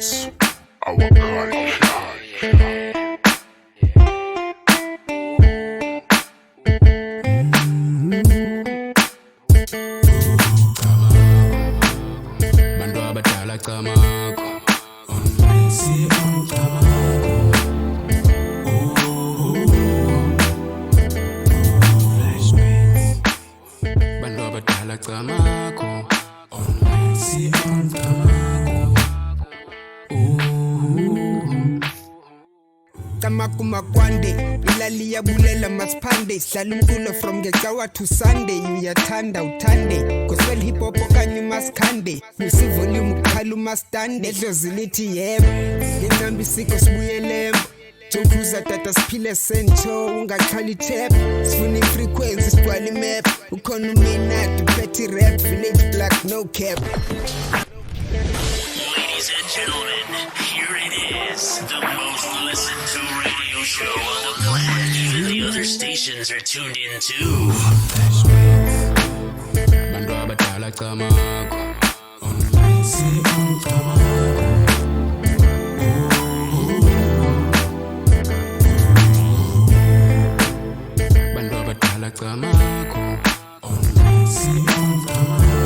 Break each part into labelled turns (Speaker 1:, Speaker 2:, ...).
Speaker 1: It's our culture.
Speaker 2: Bantu abadala camako onwesi umcamako flashbacks bantu abadala camako onwesi umcamako
Speaker 3: Kamaku makwande ilali ya bulela maspande Salu mkulo from Gejawa to Sunday Uyathanda uthande Gospel hip hop okanye maskande Musi volume kalu mastande Edlo zilithi yebo Inambi siko sibuye lembo Jokuza tata spile sento Ungathwali tap Sifuni frequency sitwali map Ukhona umina petty rap Village black no cap
Speaker 4: Ladies and gentlemen, here it is, the most listened to radio show on the planet. Even the other stations are tuned in too.
Speaker 2: bantu abadala camako onwesi umcamako bantu abadala camako onwesi umcamako.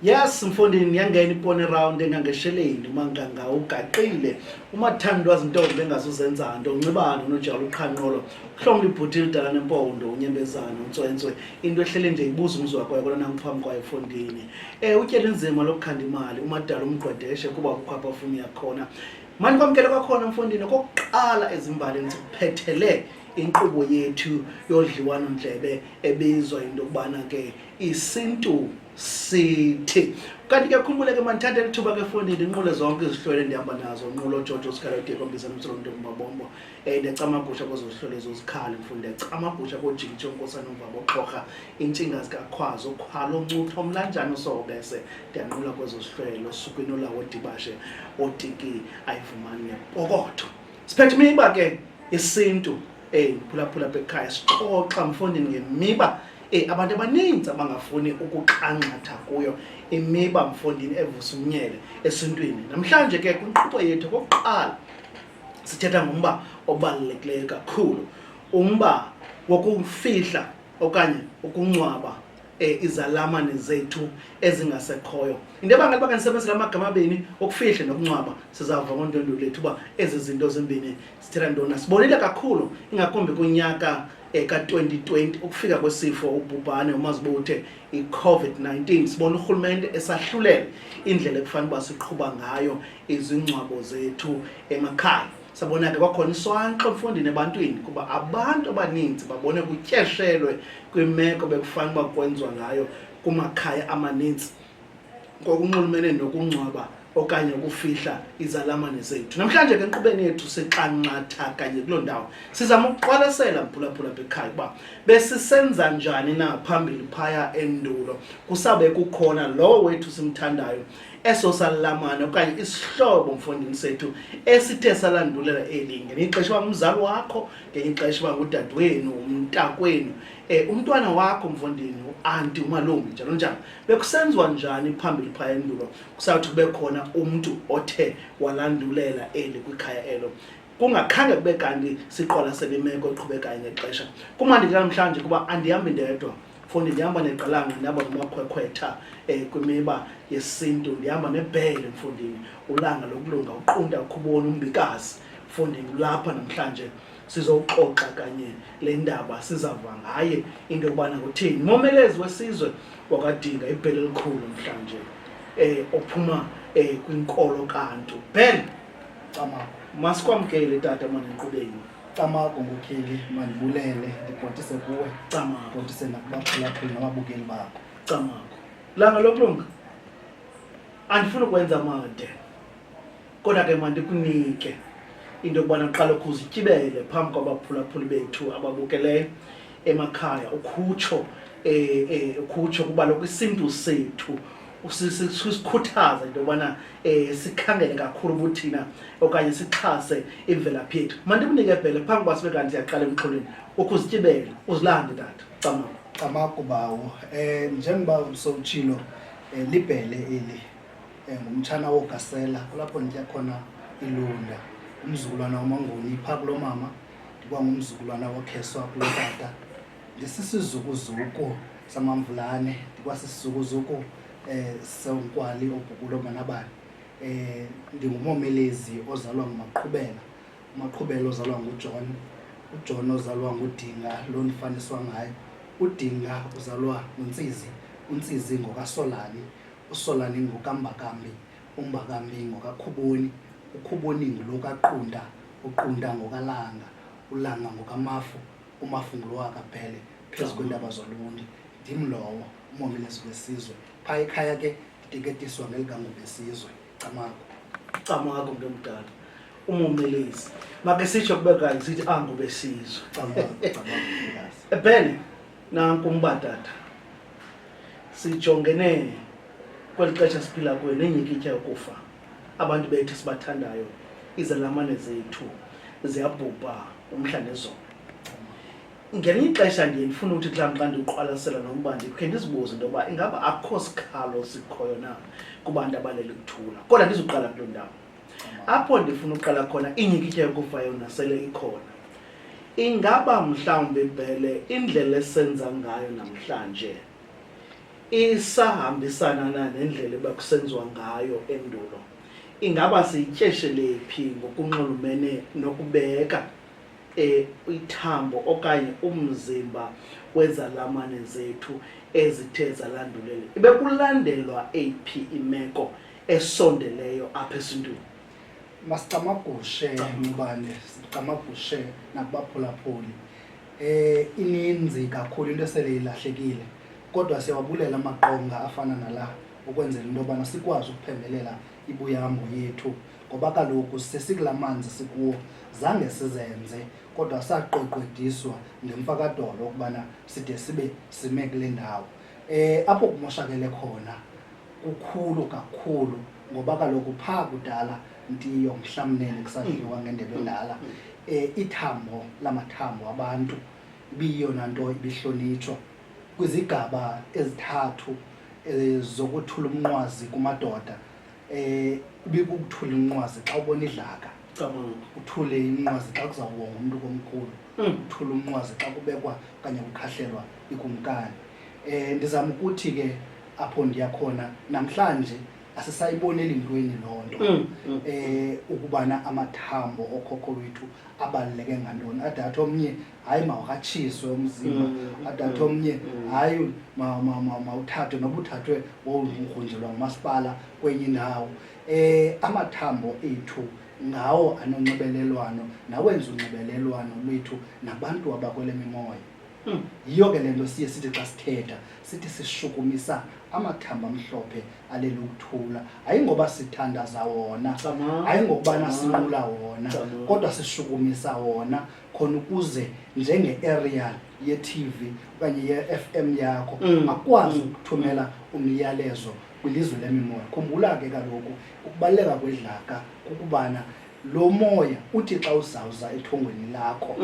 Speaker 5: Yes, mfondini yangena ipone round engangesheleni manganga ugaqile umathandwa izintombi bengazuzenza nto uncibana unojalo uqhanqolo kuhlongile ibhutile dala nempondo unyembezana untswentswe into ehlele nje ibuza umzwa kwayo kona ngiphambi kwayo efondini utyele inzima lokukhanda imali umadala umgqwedeshe kuba kukho apha ufuni yakhona manje kwamkele kwakhona mfondini kokuqala ezimbalini siphethele inkqubo yethu yodliwano ndlebe ebizwa into kubana ke Isintu sithi kanti kuyakhumbuleke manithathe lithuba ke fondini inqule zonke izihlwele ndihamba nazo unqulo Jojo Sikalode kombisa nomsolo Mabombo ndiyacamagusha kwezo zihlwele zozikhali mfundi ndiyacamagusha kojikitsho nkosana umvabo oxhorha intshinga zikakhwazo okhwala oncutha omlanjani usobese ndiyanqula kwezo zihlwele osukwini olawo dibashe otiki ayivumani nepokotho siphethe imiba ke Isintu phulaphula bekhaya sixoxa mfondini ngemiba abantu abaninzi abangafuni ukuqanqatha kuyo imiba mfondini evusa umnyele esintwini namhlanje ke kwinkqubo yethu kokuqala sithetha ngomba obalulekileyo kakhulu umba wokufihla okanye ukungcwaba izalamane zethu ezingasekhoyo into ebangela uba kanisebenzisa amagama abini okufihla nokungcwaba sizava ngoNtondo lethu uba ezi zinto zimbini sithetha ntona sibonile kakhulu ingakumbi kunyaka ka-2020 ukufika kwesifo ubhubhane umazibuthe i-COVID-19 sibona urhulumente esahlulela indlela ekufanele uba siqhuba ngayo izingcwabo zethu emakhaya sabona ke kwakhona iswanqo mfondini ebantwini kuba abantu abaninzi babone kutyeshelwe kwimeko bekufanele uba kwenziwa ngayo kumakhaya amaninzi ngokunxulumene nokungcwaba okanye ukufihla izalamane zethu namhlanje ke enkqubeni yethu sixanqatha kanye kuloo ndawo sizama ukuqwalasela mphulaphula bekhaya uba besisenza njani na phambili phaya endulo kusabe kukhona lowo wethu simthandayo eso salamane okanye isihlobo mfondini sethu esithe salandulela elinge ngixesha umzali wakho ngixesha uba ngudadewenu umntakwenu umntwana wakho mfondini uanti umalume njalo njalo bekusenziwa njani phambili phaya endulo kusawuthi kube khona umuntu othe walandulela eli kwikhaya elo kungakhange kube kanti siqwalasele imeko eqhubekayo ngexesha kumandi namhlanje kuba andihambi ndedwa fundi ndihamba neqalanga ndihamba nomakhwekhwetha kwimiba yesintu ndihamba nebhele mfundini ulanga lokulunga uqunda ukhubona umbikazi mfundini lapha namhlanje sizoxoxa kanye le ndaba sizava ngaye into yokubana kuthini Momelezi Wesizwe wakaDinga ibhele elikhulu namhlanje ophuma kwinkolo kantu bhele
Speaker 6: Camako
Speaker 5: masikwamkele tata manje enkqubeni
Speaker 6: Camako ngokheli mandibulele ndibhotise kuwe
Speaker 5: Camako
Speaker 6: bhotise nakubaphulaphuli nababukeli bakho
Speaker 5: Camako langa lokulunga andifuna ukwenza made kodwa ke mandikunike into yokubana uqala ukuzityibele phambi kwabaphulaphuli bethu ababukeleyo emakhaya ukhutsho kuba lokho isintu sethu usikhuthaza into yobana sikhangele kakhulu ubuthina okanye sixhase imvelaphi yethu. Mandikunike phela phambi kwasibe kanti siyaqala emxholweni ukuzityibela uzilande tata. Cama.
Speaker 6: Amakubawo njengoba sowutshilo libhele eli ngumtshana wogasela kulapho nditya khona ilunda umzukulwana wamanguni phaa kulo mama ndikwangumzukulwana wokheswa kulo tata ndisisizukuzuku samamvulane ndikwasisizukuzuku senkwali obhukulo manabani ndingumomelezi ozalwa ngumaqhubela umaqhubela ozalwa nguJohn uJohn ozalwa nguDinga lo ndifaniswa ngayo uDinga uzalwa nguNtsizi uNtsizi ngokaSolani uSolani ngokaMbakambi uMbakambi ngokaKhuboni uKhuboni ngulokaqunda uqunda ngokalanga ulanga ngokamafu umafu ngulowakabhele phezu kwentaba zolundi ndim lowo uMomelezi Wesizwe phaa ekhaya ke ndiketiswa ngelikangubesizwe
Speaker 5: Camako ngemdala uMomelezi make sitsho kube kanye sithi Ngubesizwe ebhele nanku umbatata sijongene kweli xesha siphila kuyo nenyikitya yokufa abantu bethu sibathandayo izelamane zethu ziyabhubha umhla nezolo ngelinye ixesha ndiye ndifuna ukuthi xa ndiqwalasela nomba ndikhe ndizibuze into yoba ingaba akho sikhalo sikhoyo na kubantu abalele kuthula kodwa ndizuqala kuloo ndawo apho ndifuna uqala khona inyikitya yokufa yona sele ikhona ingaba mhlawumbi bhele indlela esenza ngayo namhlanje isahambisana na nendlela ebakusenziwa ngayo endulo ingaba siyityeshele phi ngokunxulumene nokubeka ithambo okanye umzimba wezalamane zethu ezithe zalandulele ibe kulandelwa eyiphi imeko esondeleyo apha esintwini
Speaker 6: masicamagushe mbane sicamagushe nakubaphulaphuli ininzi kakhulu into esele ilahlekile kodwa siyawabulela amaqonga afana nala ukwenzela into yobana sikwazi ukuphembelela ibuyambo yethu ngoba kaloku sesikulamanzi sikuwo zange sizenze kodwa saqoqediswa ngemfakadolo ukubana side sibe sime kule ndawo apho kumoshakele khona kukhulu kakhulu ngoba kaloku phaa kudala ndiyo mhlamnene kusadliwa ngendebe endala ithambo lamathambo abantu ibiyona nto ibihlonitshwa kwizigaba ezithathu zokuthula umnqwazi kumadoda ibikukuthula umnqwazi xa ubona idlaka uthule umnqwazi xa kuzawuwonga umuntu komkhulu uthule umnqwazi xa kubekwa okanye kukhahlelwa ikumkani ndizama ukuthi ke apho ndiyakhona namhlanje asisayiboneli ntweni loo nto ukubana amathambo okhokho wethu abaluleke ngantoni adathi omnye hayi mawakatshiswe umzimba adathi omnye hayi mawuthathwe noba uthathwe wowugrunjelwa ngumasipala kwenye indawo amathambo ethu ngawo anonxibelelwano nawenza unxibelelwano lwethu nabantu abakwele mimoya yiyo ke le nto siye sithi xa sithetha sithi sishukumisa amathambo amhlophe alele ukuthula ayingoba sithandaza wona ayingokubana sinqula wona kodwa sishukumisa wona khona ukuze njenge-aerial ye-TV okanye ye-FM yakho akwazi ukuthumela umyalezo kwilizwe lemimoya khumbula ke kaloku ukubaluleka kwedlaka kukubana lo moya uthi xa uzawuza ethongweni lakho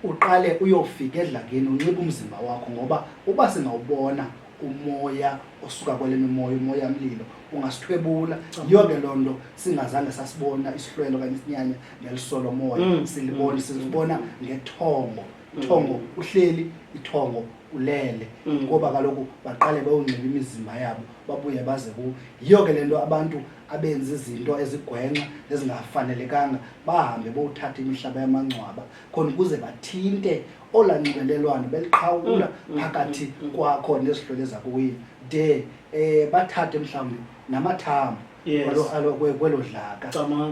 Speaker 6: uqale uyofika edlakeni unxiba umzimba wakho ngoba uba singawubona umoya osuka kwele mimoya umoya mlilo ungasithwebula yiyo ke loo nto singazange sasibona isihlwelo okanye isinyanya ngelisolo moya silibona ngethongo ithongo uhleli ithongo ulele ngoba kaloku baqale bayonxiba imizimba yabo babuye baze ku yiyo ke le nto abantu abenza izinto ezigwenxa ezingafanelekanga bahambe bowuthatha imihlaba yamangcwaba khona ukuze bathinte olanxibelelwano beliqhawula phakathi kwakho nezihlwele zakuwini de bathathe mhlawumbi namathambo kwelo dlaka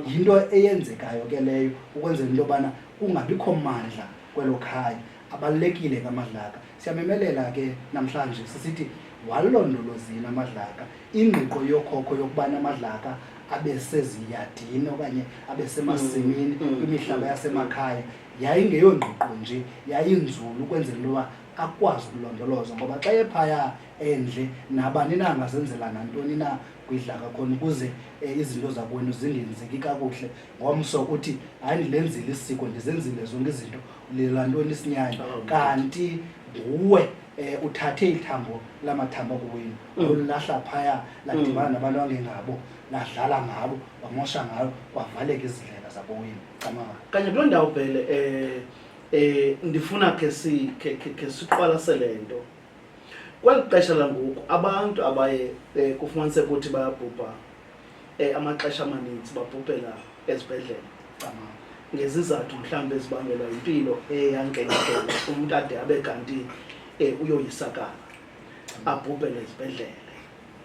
Speaker 6: yinto eyenzekayo ke leyo ukwenzela into yobana kungabikho mandla kwelo khaya abalulekile kamadlaka siyamemelela ke namhlanje sisithi walondolozile amadlaka ingqiqo yokhokho yokubana amadlaka abeseziyadini okanye abesemasimini kwimihlaba yasemakhaya yayingeyongqiqo nje yayinzulu ukwenzela into akwazi ukulondoloza ngoba xa ephaya endle nabani na angazenzela nantoni na kwidlaka khona ukuze izinto zakwenu zingenzeki kakuhle ngomso uthi hayi ndilenzile isiko ndizenzile zonke izinto lelantoni isinyanya kanti nguwe uthathe ithambo lamathambo kuwini ulahla phaya ladibana nabantu angengabo ladlala ngabo wamosha ngabo wavaleka izindlela zabowini
Speaker 5: kanye kuloo ndawo Bhele ndifuna ke siqwalasele nto kweli xesha langoku abantu abaye kufumaniseka ukuthi bayabhubha amaxesha amaninzi babhubhela ezibhedlele ngezizathu mhlawumbi ezibangela impilo eyankenkelo umuntu ade abe kanti uyoyisakala abhubhele ezibhedlele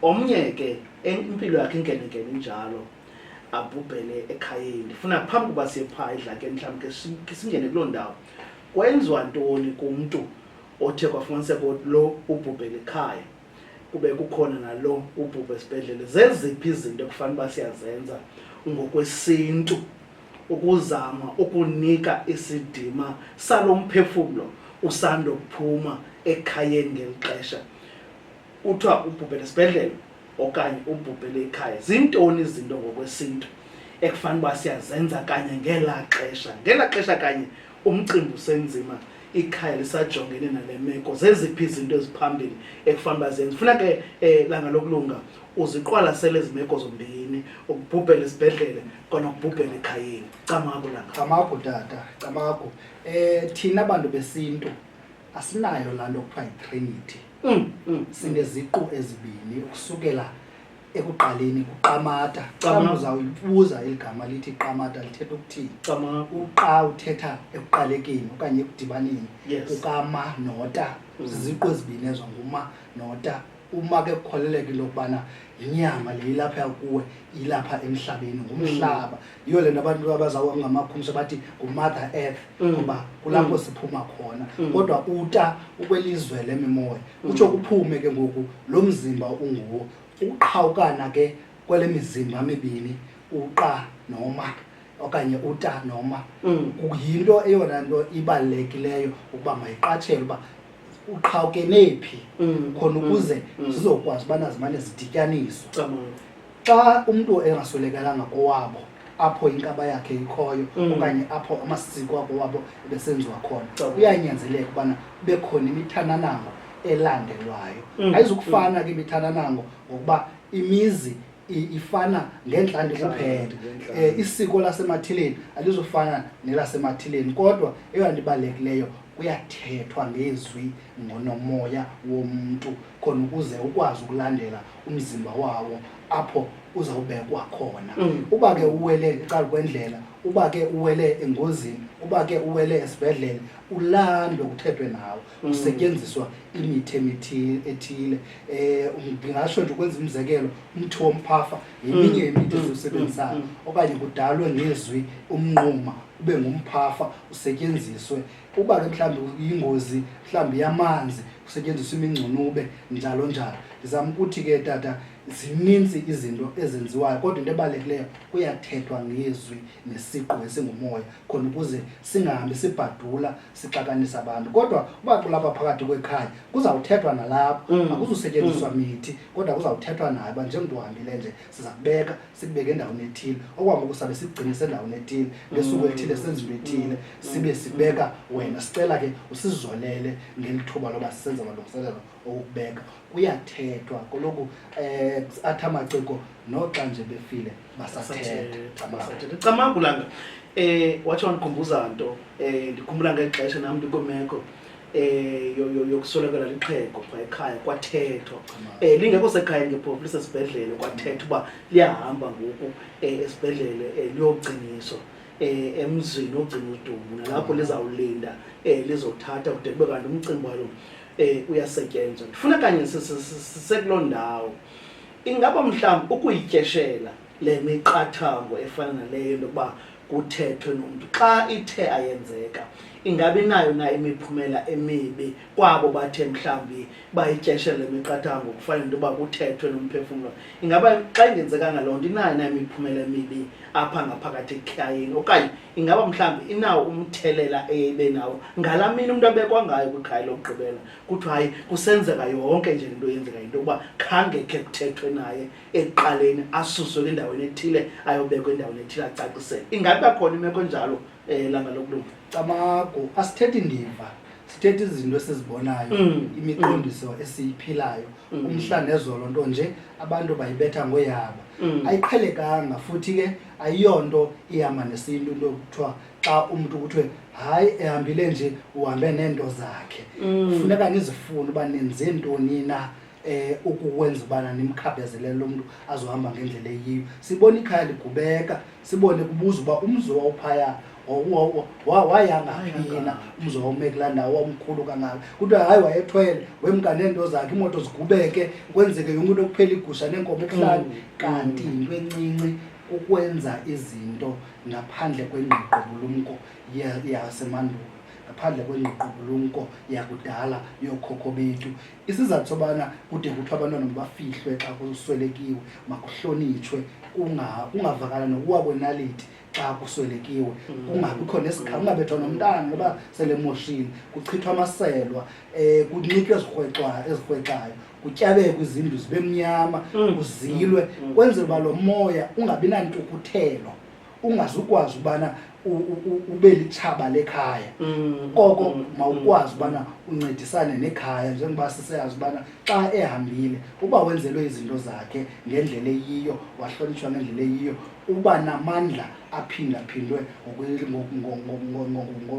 Speaker 5: omnye ke impilo yakhe inkenenkene njalo abhubhele ekhayeni ndifuna phambi kuba siye phaa edlakeni mhlawumbi ke singene kuloo ndawo kwenziwa ntoni kumntu othe kwafumaniseka lo ubhubhele ekhaya kube kukhona nalo ubhubhe esibhedlele zeziphi izinto ekufanele uba siyazenza ngokwesintu ukuzama ukunika isidima salo mphefumlo usando kuphuma ekhayeni ngelixesha uthiwa ubhubhele esibhedlele okanye ubhubhele ekhaya zintoni izinto ngokwesintu ekufanele uba siyazenza kanye ngela xesha kanye umcimbi usenzima ikhaya lisajongene nale meko zeziphi izinto eziphambili ekufanele bazenze funa ke langa lokulunga uziqwalasele ezimeko zombini ukubhubhela esibhedlele kona ukubhubhela ekhayeni camako langa
Speaker 6: camako tata camako thina abantu besintu asinayo laa nto kuthiwa yi-Trinity sineziqu ezibini ukusukela ekuqaleni kuqamata xa uzawuyibuza igama lithi qamata lithetha ukuthini uqa uthetha ekuqalekeni okanye ekudibaneni ukama nota ziziqu ezibini ezo nguma nota uma ke kukholeleka lokubana inyama le ilapha kuwe ilapha emhlabeni ngumhlaba yiyo le nto abantu abazawo ngamakhumsha bathi ngumother earth kuba kulapho siphuma khona kodwa uta ukwelizwe lemimoya utsho kuphume ke ngoku lo mzimba unguwo uqhawukana ke kwele mizimba mibini uqa noma okanye uta noma kuyinto eyona nto ibalulekileyo ukuba mayiqatshelwe uba uqhawukene phi khona ukuze zizokwazi ubana zimane zidityaniswa xa umntu engaswelekelanga kowabo apho inkaba yakhe ikhoyo okanye apho amasiko akowabo ebesenziwa khona uyanyanzeleka ubana kube khona imithananango elandelwayo ayizukufana ke imithananango ngokuba imizi ifana ngentlandi kuphela isiko lasemathileni alizofana nelasemathileni kodwa eyona nto ibalulekileyo kuyathethwa ngezwi ngonomoya womuntu khona ukuze ukwazi ukulandela umzimba wawo apho uzawubekwa khona uba ke uwele eqala kwendlela uba ke uwele engozini uba ke uwele esibhedlele ulandwe kuthethwe nawo kusetyenziswa imithi ethile ngingasho nje ukwenza umzekelo umthi womphafa yeminye imithi ezisebenzisayo okanye kudalwe ngezwi umnquma ube ngumphafa usetyenziswe uba ke mhlawumbe ingozi mhlawumbe yamanzi kusetyenziswa imingcunube njalo njalo ndizama ukuthi ke tata zininzi izinto ezenziwayo kodwa into ebalulekileyo kuyathethwa ngezwi nesiqu esingumoya khona ukuze singahambi sibhadula sixakanisa abantu kodwa uba kulapha phakathi kwekhaya kuzawuthethwa nalapho akuzusetyenziswa mithi kodwa kuzawuthethwa nayo uba njengomntu uhambile nje siza kubeka sikubeke endaweni ethile okwangoku sabe sigcinise endaweni ethile ngesuku elithile senza into ethile sibe sibeka wena sicela ke usizolele ngelithuba loba sisenza amalungiselelo okubeka kuyathethwa koloku athi amaciko noxa nje befile basathetha
Speaker 5: camako langa watsho wandikhumbuza nto ndikhumbula ngexesha nam ndikwimeko yokuswelekela lixhego phaa ekhaya kwathethwa lingekho sekhaya ngebhobho lisesibhedlele kwathethwa uba liyahamba ngoku esibhedlele liyogciniswa emzini ogcina udumo nalapho lizawulinda lizothatha kude kube kanti umcimbi walo uyasetyenzwa ndifuna kanye sisekuloo ndawo ingaba mhlawumbi ukuyityeshela le miqathango efana naleyo lokuba kuthethwe nomntu xa ithe ayenzeka ingabi nayo na imiphumela emibi kwabo bathe mhlawumbi bayityeshele imiqathango kufanele into yoba kuthethwe nomphefumlo ingaba xa ingenzekanga loo nto inayo na imiphumela emibi apha ngaphakathi ekhayeni okanye ingaba mhlawumbi inawo umthelela ebe nawo ngalaa mini umntu abekwa ngayo kwikhaya lokugqibela kuthiwa hayi kusenzeka yonke nje into yenzeka into yokuba khange khe kuthethwe naye ekuqaleni asuswe endaweni ethile ayobekwa endaweni ethile acacisele ingabi bakhona imeko njalo langa lokulunga
Speaker 6: camako asithethi ndiva sithethe izinto esizibonayo imiqondiso esiyiphilayo umhla nezolo nto nje abantu bayibetha ngoyaba ayiqhelekanga futhi ke ayiyonto ihamba nesintu into kuthiwa xa umuntu kuthiwe hayi ehambile nje uhambe nento zakhe kufuneka nizifune uba nenze ntoni na ukukwenza ubana nimkhabhazelele lo muntu azohamba ngendlela eyiyo. Sibona ikhaya ligubeka, sibone kubuza uba umzi wawuphaya wayangaphina umzi wawume kulaa ndawo wawumkhulu kangaka kuthiwa hayi wayethwele wemka neento zakhe imoto zigubeke kwenzeke yonke into kuphela igusha neenkomo ekuhlali kanti into encinci ukwenza izinto ngaphandle kwengqiqobulumko yasemandulo ngaphandle kwengqiqobulumko yakudala yookhokho bethu. Isizathu sobana kude kuthiwa abantwana bafihlwe xa kuswelekiwe makuhlonitshwe ungavakala nokuwa kwenaliti xa kuswelekiwe kungabikho nesikhawu ungabethwa nomntana noba selemoshile kuchithwa amaselwa kunikwe ezirhwexayo kutyabekwe izindlu zibe mnyama kuzilwe kwenzela uba lo moya ungabi nantukuthelo ungazukwazi ubana ube litshaba lekhaya koko mawukwazi ubana uncedisane nekhaya njengoba siseyazi ubana xa ehambile uba wenzelwe izinto zakhe ngendlela eyiyo wahlonitshwa ngendlela eyiyo uba namandla aphindaphindwe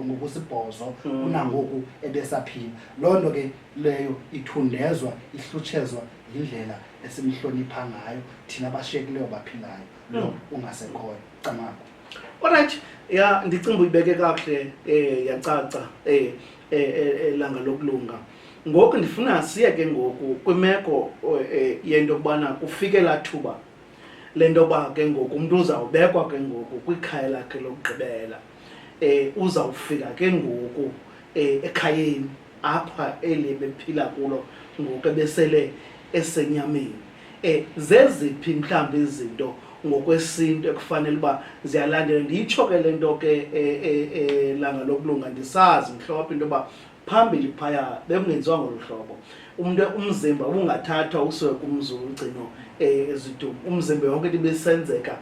Speaker 6: ngokusibhozo kunangoku ebesaphila. Loo nto ke leyo ithundezwa ihlutshezwa yindlela esimhlonipha ngayo thina bashiyekileyo baphilayo lo ungasekhoyo. Camako.
Speaker 5: Alright, ya ndicinga uyibeke kahle yacaca langa lokulunga. Ngoku ndifuna siye ke ngoku kwimeko yento kubana kufike la thuba lento ba ke ngoku umuntu uzawubekwa ke ngoku kwikhaya lakhe lokugqibela uzawufika ke ngoku ekhayeni apha bephila kulo ngoku ebesele esenyameni zeziphi mhlawumbe izinto ngokwesintu ekufanele uba ziyalandela. Ndiyitsho ke le nto ke langa lokulunga ndisazi mhlophe into yoba phambili phaya bekungenziwa ngolu hlobo umzimba ubungathathwa usiwe kumzi womgcino ezidumbu umzimba yonke into ibisenzeka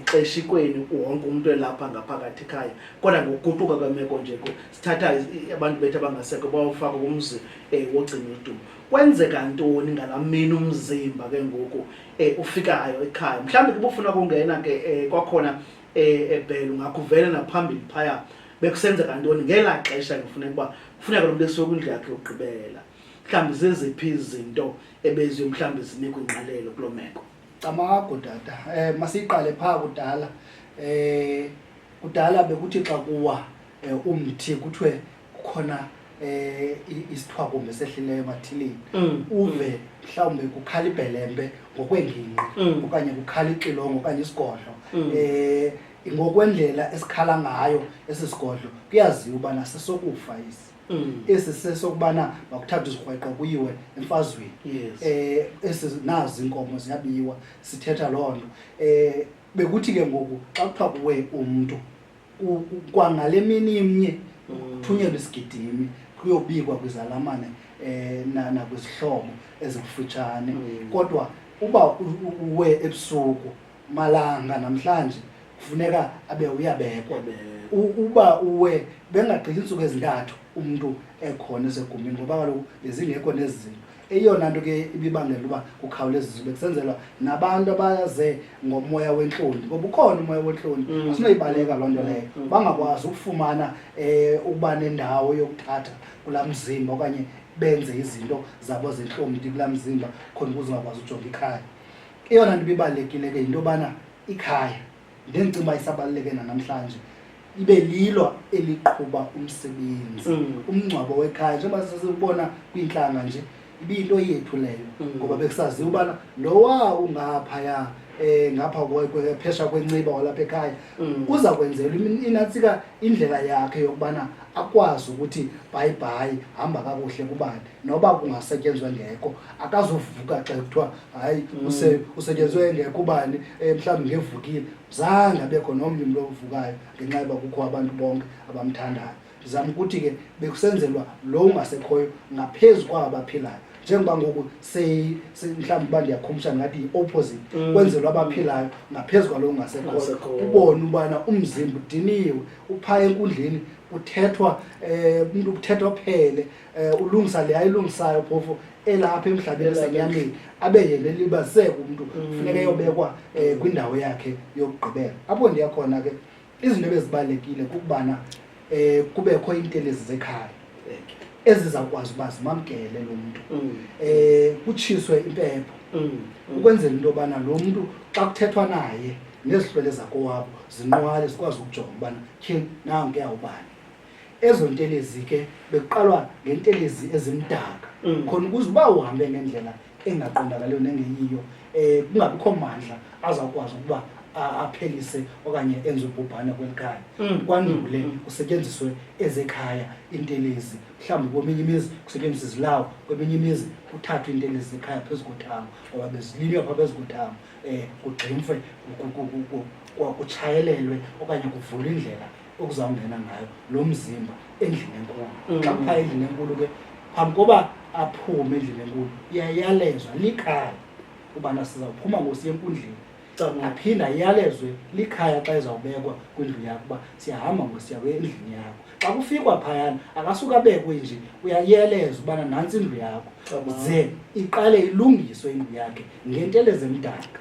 Speaker 5: xeshikweni wonke umuntu elapha ngaphakathi ekhaya kodwa ngokuguquka kwemeko nje sithatha abantu bethu abangasekho bawufaka kumzi wogcina idumbu. Kwenzeka ntoni ngalamini umzimba ke ngoku ufikayo ekhaya mhlawumbe kuba ufuna ukungena ke kwakhona ebhele ungakuvela naphambili phaya bekusenzeka ntoni ngela xesha kufuneka uba kufuneka lo muntu esuke kwindlu yakhe yokugqibela mhlawumbe zeziphi izinto ebeziyo mhlawumbe zinikwe ingqalelo kuloo meko.
Speaker 6: Camako tata masiyiqale phaa kudala bekuthi xa kuwa umthi kuthiwe kukhona isithwakumbe sehlileyo emathilini uve mhlawumbe kukhala ibhelembe ngokweengingqi okanye kukhala ixilongo okanye isigodlo ngokwendlela esikhala ngayo esi sigodlo kuyaziwa ubana sesokufa esi sesokubana makuthathwe izirhweqo kuyiwe emfazweni. Esi nazi inkomo ziyabiwa sithetha loo nto bekuthi ke ngoku xa kuthiwa kuwe umntu kwangale mini imnye kuthunyelwa isigidimi kuyobikwa kwizalamane nakwizihlobo ezikufutshane kodwa uba uwe ebusuku malanga namhlanje kufuneka abe uyabekwa. Uba uwe bengagqitha iintsuku ezintathu umuntu ekhona esegumbini ngoba kaloku bezingekho nezi zinto. Eyona nto ke ibibangela uba kukhawuleziswe bekusenzelwa nabantu abaze ngomoya wentloni ngoba ukhona umoya wentloni asinoyibaleka loo nto leyo bangakwazi ukufumana ukuba nendawo yokuthatha kulaa mzimba okanye benze izinto zabo zentlomti kulaa mzimba khona ukuze ungakwazi ujonga ikhaya. Eyona nto ibibalulekile ke yinto yobana ikhaya ndendicinga uba isabaluleke nanamhlanje ibe lilo eliqhuba umsebenzi umngcwabo wekhaya njengoba sesibona kwiintlanga nje ibiyinto yethu leyo ngoba bekusaziwa ubana lowa ungaphaya ngapha phesha kwenciba walapha ekhaya uza kwenzelwa inatsika indlela yakhe yokubana akwazi ukuthi bhayi hamba kakuhle kubani noba kungasetyenzwa ngeko akazovuka xa kuthiwa hayi usetyenzwe ngeko ubani mhlawumbi ngevukile zange abekho nomnye umuntu ovukayo ngenxa yoba kukho abantu bonke abamthandayo. Ndizama ukuthi ke bekusenzelwa lo ungasekhoyo ngaphezu kwaba baphilayo njengoba ngoku mhlawumbi uba ndiyakhumbusha ngathi yi-opposite kwenzelwa abaphilayo ngaphezu kwalo ungasekhoyo ubone ubana umzimba udiniwe uphaya enkundleni uthethwa umuntu kuthethwa phele ulungisa le ayilungisayo phofu elapha emhlabeni senyameni abe yena libazeke umuntu kufuneka eyobekwa kwindawo yakhe yokugqibela. Apho ndiyakhona ke izinto ezibalekile kukubana kubekho intelezi zekhaya ezizakwazi uba zimamkele lo muntu kutshiswe impepho ukwenzela into yobana lo muntu xa kuthethwa naye nezihlwele zakowabo zinqwale sikwazi ukujonga ubana tyhini nanke yawubani. Ezo ntelezi ke bekuqalwa ngentelezi ezimdaka khona ukuze uba uhambe ngendlela engaqondakaliyo nengeyiyo kungabikho mandla azawukwazi ukuba aphelise okanye enze ubhubhane kwelikhaya. Kwandule kusetyenziswe ezekhaya intelezi, mhlawumbi kweminye imizi kusetyenziswe izilawu, kweminye imizi kuthathwe intelezi zekhaya phezu kothango ngoba bezilinywa phaa phezu kothango kugximfwe kutshayelelwe okanye kuvulwe indlela okuzawungena ngayo lo mzimba endlini enkulu. Xa kuphaya endlini enkulu ke phambi koba aphume endlini enkulu iyayalezwa likhaya ubana sizawuphuma ngosiya enkundleni, aphinda iyalezwe likhaya xa izawubekwa kwindlu yakho uba siyahamba ngosiya endlini yakho. Xa kufikwa phayana akasuka abekwe nje, uyayelezwa ubana nantsi indlu yakho ze iqale ilungiswe indlu yakhe ngentelezi emdaka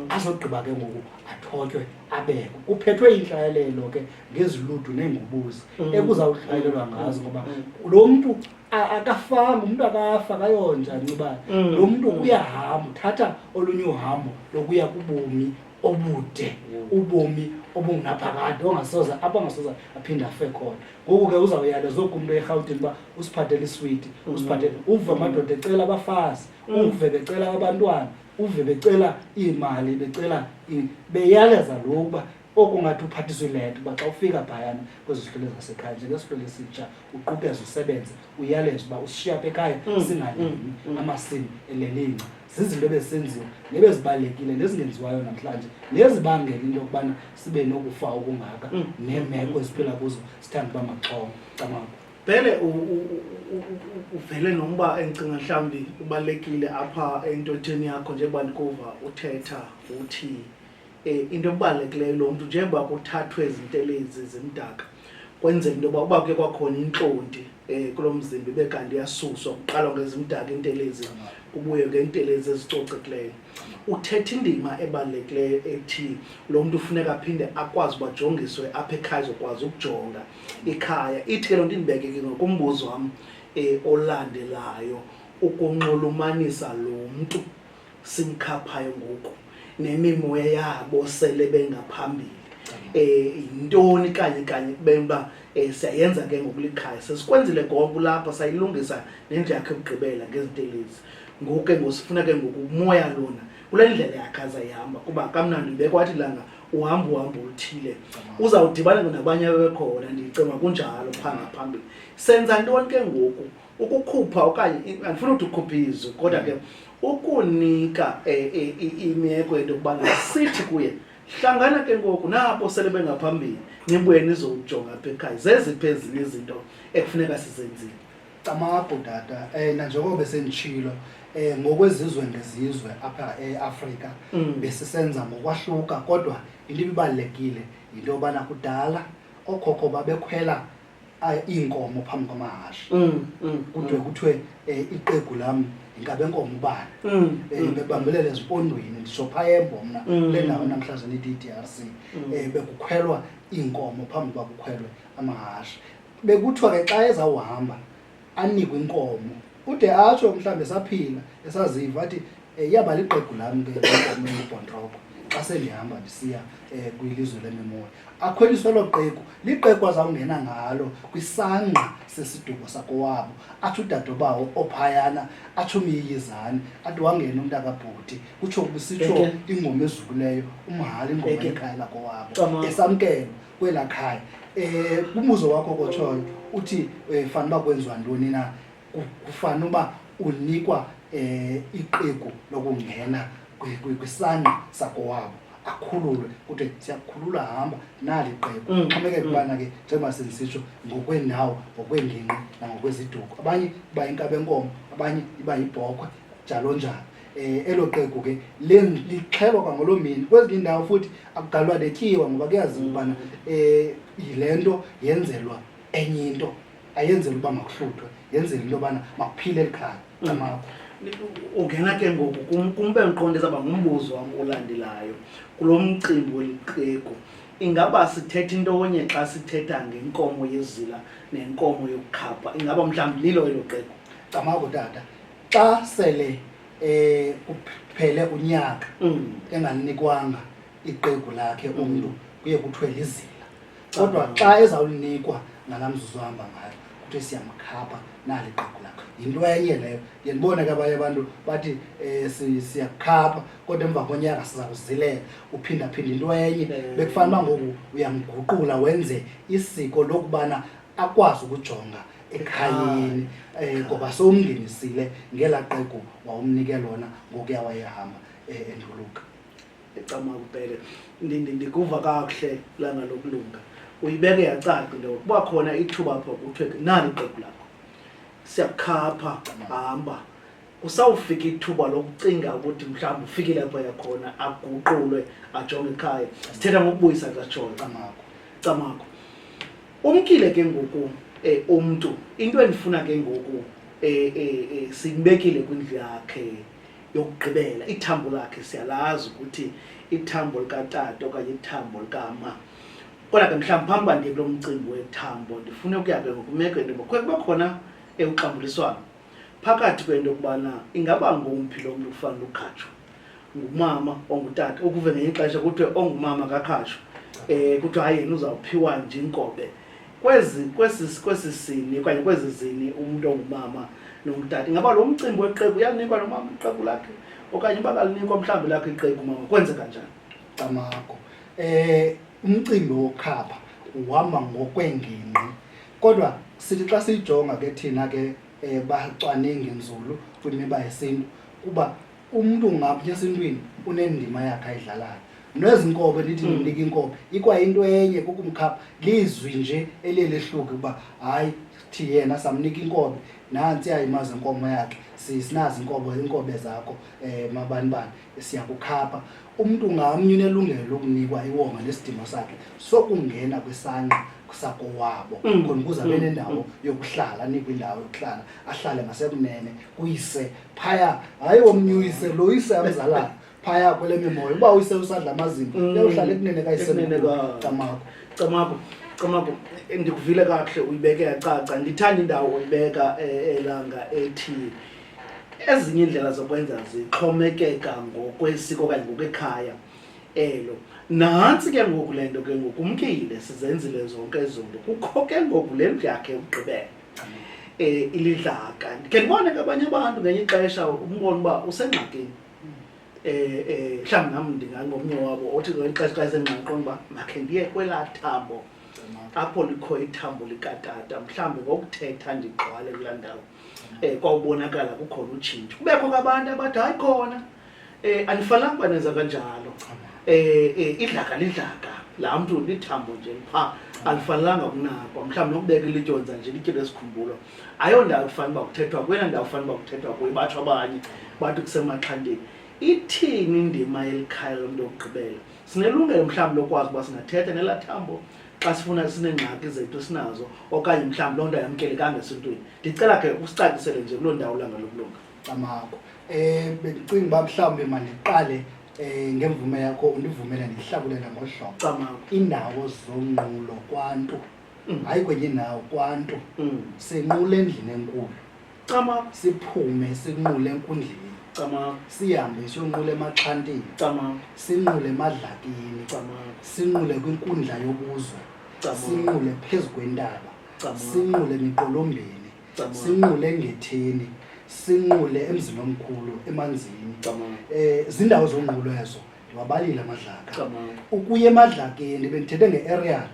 Speaker 6: azogqiba ke ngoku athotywe abekwe. Kuphethwe inhlayelelo ke ngeziludu neengubuzi ekuzawuhlayelelwa ngazo ngoba lo mntu akafanga, umuntu akafa kayonja ncibana. Lo mntu uyahamba, uthatha olunye uhambo lokuya kubomi obude, ubomi obungaphakade ongasoze aphinde afe khona. Ngoku ke uzawuyalezwa kumntu eRhawutini uba usiphathele iswiti, usiphathele, uve amadoda ecela abafazi, uve becela abantwana, uve becela iimali, becela beyaleza lo uba okungathi uphathiswe ileta uba xa ufika phayana kwezi zihlwele zasekhaya njengesihlwele esitsha uqukeze usebenze uyaleza uba usishiya apha ekhaya singalimi amasimi elelinca. Zizinto ebezisenziwa nebezibalulekile nezingenziwayo namhlanje nezibangela into yokubana sibe nokufa okungaka neemeko eziphila kuzo sithanda uba maxhongo.
Speaker 5: Bhele uvele nomba endicinga mhlawumbi ubalulekile apha entotheni yakho njengoba ndikuva uthetha uthi into ebalulekileyo lo mntu njengoba kuthathwe izintelezi zimdaka kwenzela into yoba uba kuye kwakhona intlonti kulo mzimba ibe kanti iyasuswa kuqalwa ngezimdaka intelezi kubuye ngentelezi ezicocekileyo. Uthetha indima ebalulekileyo ethi lo mntu ufuneka aphinde akwazi uba jongiswe apha ekhaya zokwazi ukujonga ikhaya. Ithi ke loo nto indibekeke ngokumbuzo wam olandelayo ukunxulumanisa lo mntu simkhaphayo ngoku nemimoya yabo sele bengaphambili. Yintoni kanye kubenba siyayenza ke ngokulikhaya sesikwenzile ngoku lapha sayilungisa nendlela yakhe yokugqibela ngezintelezi. Ngoku ke ngosifuna ke ngoku umoya lona kule ndlela yakhe azayihamba kuba kamnandi bekwathi langa uhambo oluthile uzawudibana nabanye bekhona ndicinga kunjalo phambili. Senza ntoni ke ngoku ukukhupha okanye andifuna ukuthi ukhuphize kodwa ke ukunika imeko into yokubana sithi kuye hlangana ke ngoku nabo sele bengaphambili nibuye nizojonga apha ekhaya zeziphi ezinye izinto ekufuneka sizenzile.
Speaker 6: Camabhudata nanjengoba besenditshilo ngokwezizwe ngezizwe apha eAfrika besisenza ngokwahluka kodwa into ebalulekile into yobana kudala okhokho babekhwela iinkomo phambi kwamahashe kuthiwe iqegu lam ingabe enkomo ubani bebambelele ezipondweni ndisho phaya eMbomna kule ndawo namhlanje nithi iDRC bekukhwelwa iinkomo phambi kwakukhwelwe amahashe. Bekuthiwa ke xa ezawuhamba anikwe inkomo ude atsho mhlawumbe esaphila esaziva athi iyaba liqegu lam ke inkomo engubhontroko xa sendihamba ndisiya kwilizwe lemimoya. Akhweliswe lo qegu, liqegu azawungena ngalo kwisangqa sesiduko sakowabo athi udadobawo ophayana atsho umyiyizane athi wangena umntu akabhuti kutsho kubisitsho ingoma ezukileyo umhali ingoma ekhaya lakowabo esamkelwa kwela khaya. Kumbuzo wakho kotshoyo uthi fanele uba kwenziwa ntoni na, kufanele uba unikwa iqegu lokungena kwisangqa sakowabo akhululwe kuthi siyakhulula hamba nali iqheku xhomekeke kubana ke njengoba sisitsho ngokwendawo ngokwengingqi nangokweziduko abanye iba inkabe enkomo abanye iba yibhokhwe njalo njalo elo qheku ke lixhelwa kwangolo mini kwezinye indawo futhi akugalwa netyiwa ngoba kuyaziwa ubana yile nto yenzelwa enye into ayenzela uba makuhluthwe yenzela into yobana makuphile elikhaya camakho
Speaker 5: ungena ke ngoku kumbe ngiqonde zaba ngumbuzo wam olandelayo kulo mcimbi weliqheku ingaba sithetha into onye xa sithetha ngenkomo yezila nenkomo yokukhapha ingaba mhlawumbi lilo elo qheku
Speaker 6: camakho tata xa sele kuphele unyaka enganikwanga iqheku lakhe umntu kuye kuthiwe lizila kodwa xa ezawunikwa ngalamzuzu hamba ngayo kuthiwe siyamkhapha nali iqheku lakhe yinto enye leyo ndibona ke abanye abantu bathi siyakhapha kodwa emva konyaka sizawuzilela uphindaphinda into enye bekufanele uba ngoku uyamguqula wenze isiko lokubana akwazi ukujonga ekhayeni ngoba sowumngenisile ngelaa qheku wawumnike lona ngokuya wayehamba enduluka
Speaker 5: ecamabele ndikuva kakuhle langa lokulunga uyibeke yacaca into kuba khona ithuba apha kuthiwe nali iqheku lakho siyakhapha hamba usawufika ithuba lokucinga ukuthi mhlawumbi ufikile apha yakhona aguqulwe ajonge ekhaya sithetha ngokubuyisa kaTsholo camakho umkile ke ngoku umntu into endifuna ke ngoku simbekile kwindlu yakhe yokugqibela ithambo lakhe siyalazi ukuthi ithambo likatata okanye ithambo likama kodwa ke mhlawumbi phambi uba ndiye kulo mcimbi wethambo ndifune ukuya ke ngokumeko into kuba khona uxambuliswano phakathi kwento yokubana ingaba ngumphi lo mntu kufanele ukhatshwa ngumama ongutata ukuve ngenye ixesha kuthiwe ongumama kakhatshwa kuthiwa hayi yena uzawuphiwa nje inkobe kwesi sini okanye kwezi zini umuntu ongumama nongutata ingaba lo mcimbi weqheku uyanikwa nomama iqheku lakhe okanye uba kalinikwa mhlawumbi lakhe iqheku mama kwenzeka njani
Speaker 6: camakho umcimbi wokukhapha uhamba ngokwengingqi kodwa sithi xa siyijonga ke thina ke bacwaningi nzulu kwimiba yesintu kuba umuntu ngapha esintwini unendima yakhe ayidlalayo nezinkobe lithi ninika inkobe ikwayinto enye kukumkhapha lizwi nje elilehluke kuba hayi thi yena samnika inkobe nansi ayimazi inkomo yakhe sinazi inkobe zakho mabani siyakukhapha umuntu ngamnye unelungelo lokunikwa iwonga lesidimo sakhe sokungena kwisangqa sakowabo khona ukuze abe nendawo yokuhlala anikwe indawo yokuhlala ahlale ngasekunene kuyise phaya hayi womnyuyise lo uyise amzalayo phaya kwele mimoya uba uyise usadla amazimba uyohlala ekunene kayisenene
Speaker 5: camakho ndikuvile kakuhle uyibeke yacaca ndithanda indawo uyibeka elanga ethi ezinye indlela zokwenza zixhomekeka ngokwesiko okanye ngokwekhaya elo nantsi ke ngoku le nto ke ngoku umkile sizenzile zonke ezinto kukho ke ngoku le ndlu yakhe ukugqibela ilidlaka ndikhe ndibone ke abanye abantu ngenye ixesha umbone uba usengxakini mhlawumbi nam ndingangomnye wabo othi ngenye ixesha xa esengxaqini uba makhe ndiye kwelaa thambo apho likho ithambo likatata mhlawumbi ngokuthetha ndigqwale kulaa ndawo kwawubonakala kukhona utshintsho kubekho abantu abathi hayi khona anifanelanga uba nenza kanjalo idlaka lidlaka laa mntu lithambo nje phaa alifanelanga kunakwa mhlawumbi nokubeka ilityonza nje lityelo esikhumbulo ayondawo kufanele uba kuthethwa kwena ndawo kufanele uba kuthethwa kuyo batsho abanye bathi kusemaxhantini ithini indima yelikhaya lomntu wokugqibela sinelungelo mhlawumbi lokwazi uba singathetha nelaa thambo xa sifuna sinengxaki zethu sinazo okanye mhlawumbi loo nto ayamkelekanga esintwini ndicela ke usicacisele nje kuloo ndawo langa lokulunga
Speaker 6: camakho bendicinga uba mhlawumbi mandiqale ngemvume yakho undivumele ndihlakulela ngohlobo indawo zonqulo kwantu hayi kwenye indawo kwantu sinqule endlini enkulu siphume sinqule enkundleni sihambe siyonqula emaxhantini sinqule emadlakini sinqule kwinkundla yobuzwe sinqule phezu kwentaba sinqule emiqolombeni sinqule engetheni sinqule emzini omkhulu emanzini zindawo zonqulo ezo ndiwabalile amadlaka
Speaker 5: Camanga.
Speaker 6: ukuya emadlakeni bendithethe nge-aerial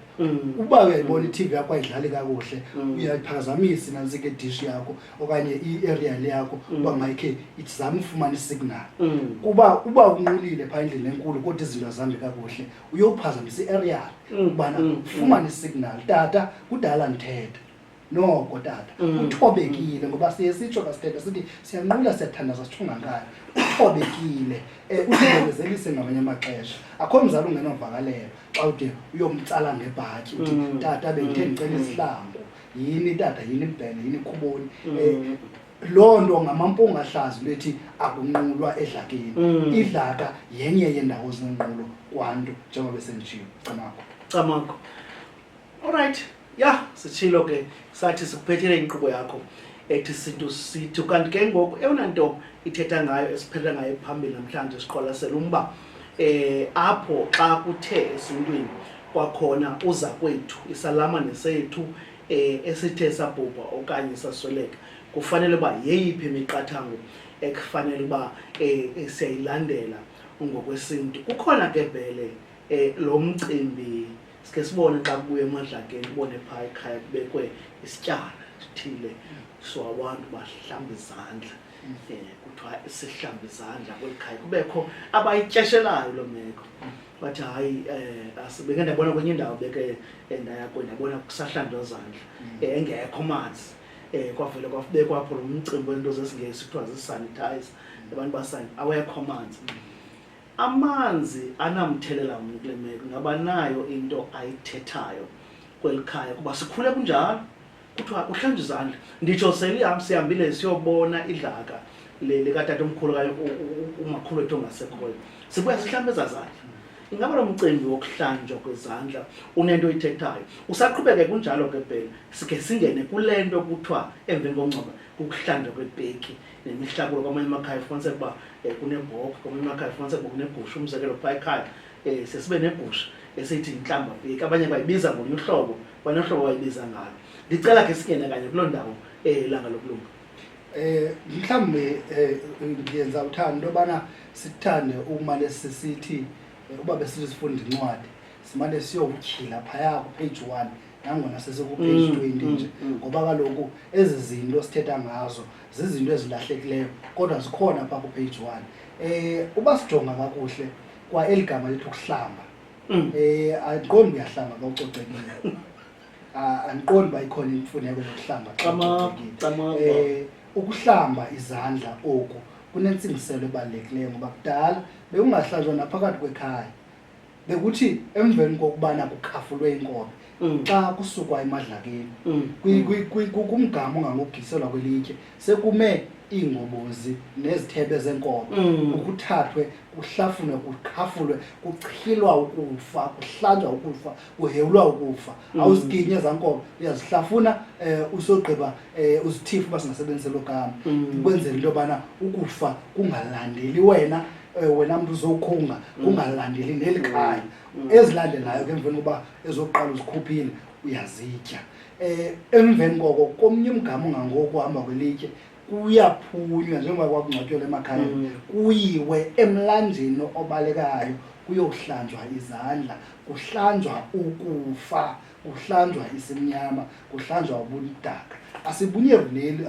Speaker 6: uba uyayibona i-TV yakho ayidlali kakuhle uyayiphazamisa nantsike dish yakho okanye i-aerial yakho uba mayikhe izame ufumana isignal kuba uba unqulile phaa endlini enkulu kodwa izinto azihambi kakuhle uyophazamisa i-aerial ubana ufumane isignal tata kudala ndithetha noko tata uthobekile ngoba siye sitsho kasithetha sithi siyanqula siyathandaza sithunga ngayo uthobekile uzibonezelise ngamanye amaxesha akho mzali ungenovakalela xa ude uyomtsala ngebhatyi uthi tata bendithe ndicela isihlangu yini tata yini mbhele yini khuboni loo nto ngamampunga ahlazi into ethi akunqulwa edlakeni idlaka yenye yendawo zinenqulo kwantu njengoba besenditshilo
Speaker 5: Camanga. Alright. Yeah, sitshilo ke sathi sikuphethele inkqubo yakho ethi Isintu sithi kanti ke ngoku eyona nto ithetha ngayo esiphethe ngayo phambili namhlanje siqwalasela umba apho xa kuthe esintwini kwakhona uza kwethu isalamane sethu esithe sabhubha okanye sasweleka kufanele uba yeyiphi imiqathango ekufanele uba siyayilandela ngokwesintu. Kukhona ke vele lo mcimbi sike sibone xa kubuye emadlakeni ubone phaa ekhaya kubekwe isityana sithile so abantu bahlamba izandla kuthiwa sihlamba izandla kweli khaya kubekho abayityeshelayo lo meko bathi hayi asibeke ndabona kwenye indawo beke endayakho ndabona kusahlanjwa izandla engekho manzi kwavele kwafubekwa apho lo mcimbi wento zesingesi kuthiwa zisanitize abantu awekho manzi. Amanzi anamthelela kule meko ngaba nayo into ayithethayo kweli khaya kuba sikhule kunjalo kuthiwa uhlanjwe izandla nditsho sihambile siyobona idlaka le katata omkhulu kanye umakhulu wethu ongasekhoyo sibuya sihlamba ezazandla. Ingaba lo mcimbi wokuhlanjwa kwezandla unento oyithethayo usaqhubeke kunjalo ke phela sike singene kule nto kuthiwa emveni kongcwaba ukuhlanjwa kwebheki nemihlakulo kwamanye amakhaya ufumaniseka uba kunebhokhwe kwamanye amakhaya ufumaniseka uba kunegusha umzekelo phaa ekhaya sesibe negusha esithi intlamba bheki abanye bayibiza ngolunye uhlobo kwane uhlobo bayibiza ngalo. Ndicela ke singene kanye kuloo ndawo langa lokulunga.
Speaker 6: Mhlawumbe ngiyenza uthando into yobana sithande umane sisithi uba besithi sifunda incwadi simane siyowutyhila phaya ku-page 1 nangona sesekuphage 20 nje ngoba kaloku ezi zinto sithetha ngazo zizinto ezilahlekileyo kodwa zikhona phaa ku-page 1. Uba sijonga kakuhle kwa eli gama lethu ukuhlamba andiqondi uyahlamba xa ucocekile andiqondi uba ikhona imfuneko yokuhlamba xa ucocekile. Ukuhlamba izandla oku kunentsingiselo ebalulekileyo ngoba kudala bekungahlanjwa naphakathi kwekhaya bekuthi emveni kokubana kukhafulwe inkobe xa kusukwa emadlakeni kumgama ongangokugiselwa kwelitye sekume iingobozi nezithebe zenkobe ukuthathwe kuhlafunwe kukhafulwe kuchilwa ukufa kuhlanjwa ukufa kuhewulwa ukufa awuziginye zankobe uyazihlafuna usogqiba uzithifu uba singasebenzisa lo gama ukwenzela into yobana ukufa kungalandeli wena mntu uzokhunga kungalandeli neli khaya ezilandelayo ke emveni koba ezokuqala uzikhuphile uyazitya. Emveni koko komnye umgama ongangoku uhamba kwelitye kuyaphunywa njengoba kwakungcwatyelwa emakhayeni kuyiwe emlanjeni obalekayo kuyohlanjwa izandla kuhlanjwa ukufa kuhlanjwa isimnyama kuhlanjwa ubudaka. Asibunyevuleli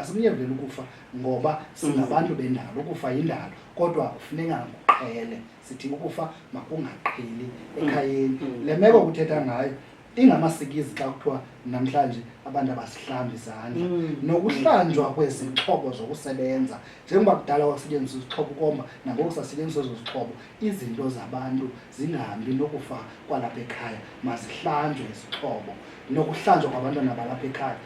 Speaker 6: ukufa ngoba singabantu bendalo ukufa yindalo kodwa kufuneka kuqhele sithi ukufa makungaqheli ekhayeni. Le meko kuthetha ngayo ingamasikizi xa kuthiwa namhlanje abantu abasihlamba izandla nokuhlanjwa kwezixhobo zokusebenza njengoba kudala kwakusetyenziswa izixhobo ukomba nangoku sasetyenziswa ezo zixhobo izinto zabantu zingahambi nokufa kwalapha ekhaya mazihlanjwe izixhobo nokuhlanjwa kwabantwana balapha ekhaya.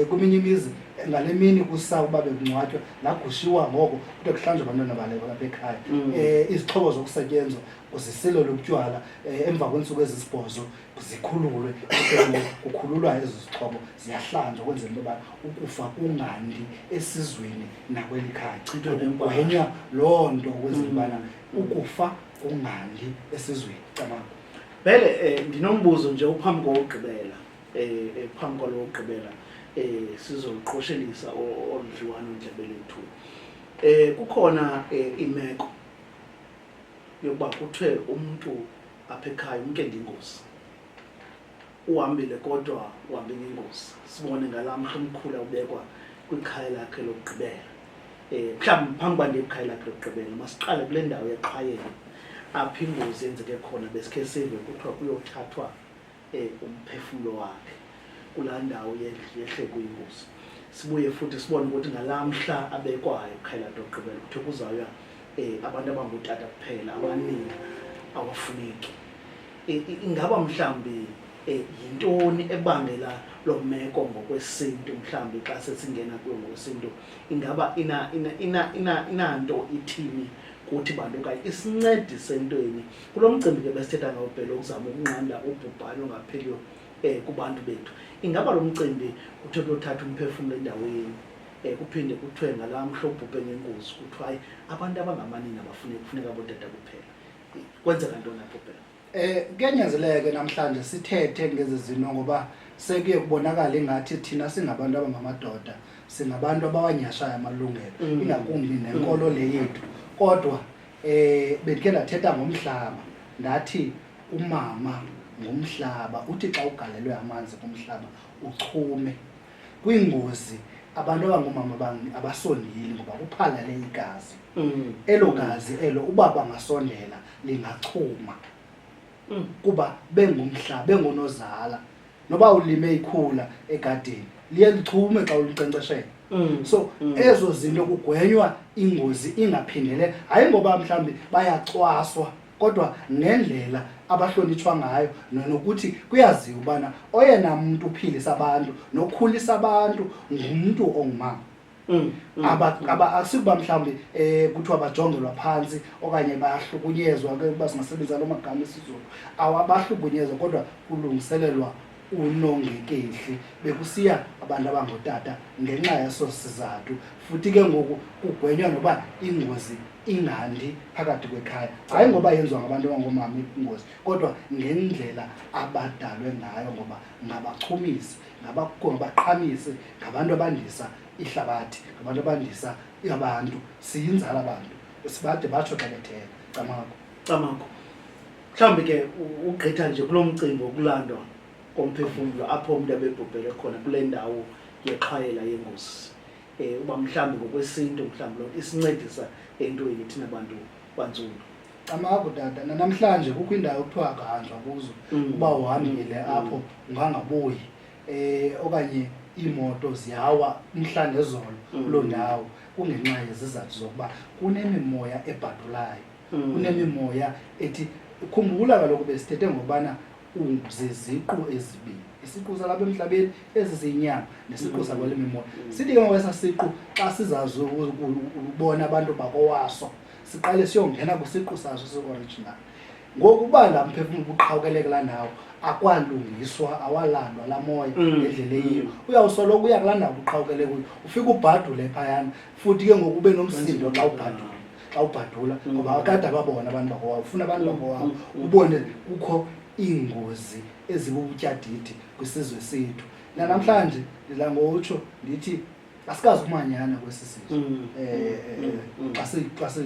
Speaker 6: Kweminye imizi ngale mini kusa uba bekungcwatywa lagushiwa ngoko kuthe kuhlanjwa abantwana balapha ekhaya. Izixhobo zokusetyenzwa kuzisilelwe ubutywala emva kweentsuku ezisibhozo zikhululwe kukhululwa ezo zixhobo ziyahlanjwa ukwenzela into yoba ukufa kungandi esizweni nakweli khaya kugwenywa loo nto ukwenzela ubana ukufa kungandi esizweni. Camanga
Speaker 5: Vele ndinombuzo nje uphambi kokugqibela phambi kwalo wokugqibela sizoluqoshelisa oludliwano ndlebe lethu. Kukhona imeko yokuba kuthiwe umuntu apha ekhaya umke ngengozi uhambile kodwa uhambe ngengozi sibone ngalamhla umkhulu ubekwa kwikhaya lakhe lokugqibela mhlawumbe phambi kwande ekhaya lakhe lokugqibela masiqale kule ndawo yeqhayelo apha ingozi yenzeke khona besikhe sive kuthiwa kuyothathwa umphefumulo wakhe kulaa ndawo yehle kuyingozi sibuye futhi sibone ukuthi ngalamhla abekwayo ekhaya lakhe lokugqibela kuthiwa kuzawuya abantu abangutata kuphela abaningi awafuneki ingaba mhlawumbi yintoni ebangela lo meko ngokwesintu mhlawumbi xa sesingena kuyo ngokwesintu ingaba inanto ithini kuthi bantu okanye isincedise entweni kulo mcimbi ke besithetha ngawo phela ukuzama ukunqanda ubhubhane ongapheliyo kubantu bethu ingaba lo mcimbi kuthiwe kuyothatha umphefumulo endaweni kuphinde kuthiwe ngalamhla ubhubhe ngengozi kuthiwa hayi abantu abangamanini kufuneka bodada kuphela kwenzeka ntoni apho phela
Speaker 6: kuyanyanzeleke namhlanje sithethe ngezizinto ngoba sekuye kubonakala ingathi thina singabantu abangamadoda singabantu abawanyashayo amalungelo ingakumbi nenkolo le yethu kodwa bendike ndathetha ngomhlaba ndathi umama ngomhlaba uthi xa ugalelwe amanzi kumhlaba uchume kwingozi abantu abangomama abasondeli ngoba kuphalale igazi elo gazi elo uba bangasondela lingachuma kuba bengumhlaba bengonozala noba ulime ikhula egadini liye lichume xa ulinkcenkceshela so ezo zinto kugwenywa ingozi ingaphindele hayi ngoba mhlawumbi bayacwaswa kodwa ngendlela abahlonitshwa ngayo nokuthi kuyaziwa ubana oyena muntu uphilisa abantu nokhulisa abantu ngumuntu ongumama asikuba mhlawumbi kuthiwa bajongelwa phansi okanye bayahlukunyezwa kuba singasebenzisa lo magama esiZulu awabahlukunyezwa kodwa kulungiselelwa unongekehli bekusiya abantu abangotata ngenxa yeso sizathu futhi ke ngoku kugwenywa noba ingozi ingandi phakathi kwekhaya hayi ngoba yenziwa ngabantu abangomama ingozi kodwa ngendlela abadalwe ngayo ngoba ngabachumisi ngabaqhamisi ngabantu abandisa ihlabathi ngabantu abandisa abantu siyinzala abantu sibade batsho xa bethetha
Speaker 5: camako mhlawumbi ke ugqitha nje kulo mcimbi wokulandwa komphefumulo apho umuntu abebhubhele khona kule ndawo yeqhayela yengozi uba mhlawumbi ngokwesintu mhlawumbi lo isincedisa entweni thina bantu bantsundu
Speaker 6: camako tata namhlanje kukho indawo kuthiwa akanjwa kuzo uba uhambile apho ungangabuyi okanye imoto ziyawa umhla nezolo kuloo ndawo kungenxa yezizathu zokuba kunemimoya ebhadulayo kunemimoya ethi khumbula kaloku besithethe ngobana uzeziqu ezibini isiqu zalapha emhlabeni ezizinyama nesiqu sakwale mimoya sithi ke ngokwesa siqu xa sizazi ukubona abantu bakowaso siqale siyongena kwisiqu saso se-original ngokuba la mphefumulo ubuqhawukeleke la ndawo akwalungiswa awalandwa la moya ngendlela eyiyo uyawusoloko uya kulaa ndawo ubuqhawukele kuyo ufike ubhadule phayana futhi ke ngoku ube nomsindo xa ubhadula ngoba akade ababona abantu bakowawo ufuna abantu bakowawo ubone kukho iingozi ezibubutyadidi kwisizwe sethu namhlanje ndidla ngotsho ndithi asikazi umanyana kwesi sizwe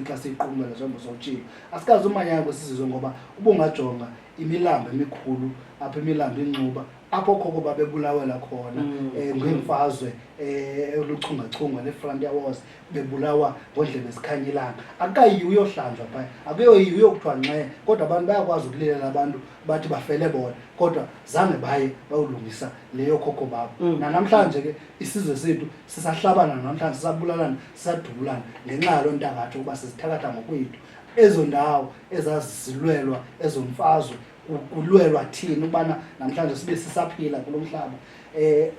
Speaker 6: xa siyiqumela njengoba sowutshilo asikazi umanyana kwesi sizwe ngoba ubungajonga imilambo emikhulu apha imilambo incuba apho khoko babebulawela khona ngemfazwe oluchungachunga le-Frontier Wars bebulawa ngodlebe ezikhanyilanga akayiyo uyohlanjwa phaya akuyoyiyo uyokuthiwa nxe kodwa abantu bayakwazi ukulilela abantu bathi bafele bona kodwa zange baye bayolungisa leyo khokho babo namhlanje ke isizwe sethu sisahlabana namhlanje sisabulalana sisadubulana ngenxa yaloo ntangatho ukuba sizithakatha ngokwethu ezo ndawo ezazisilwelwa ezo mfazwe kulwelwa thina ubana namhlanje sibe sisaphila kulo mhlaba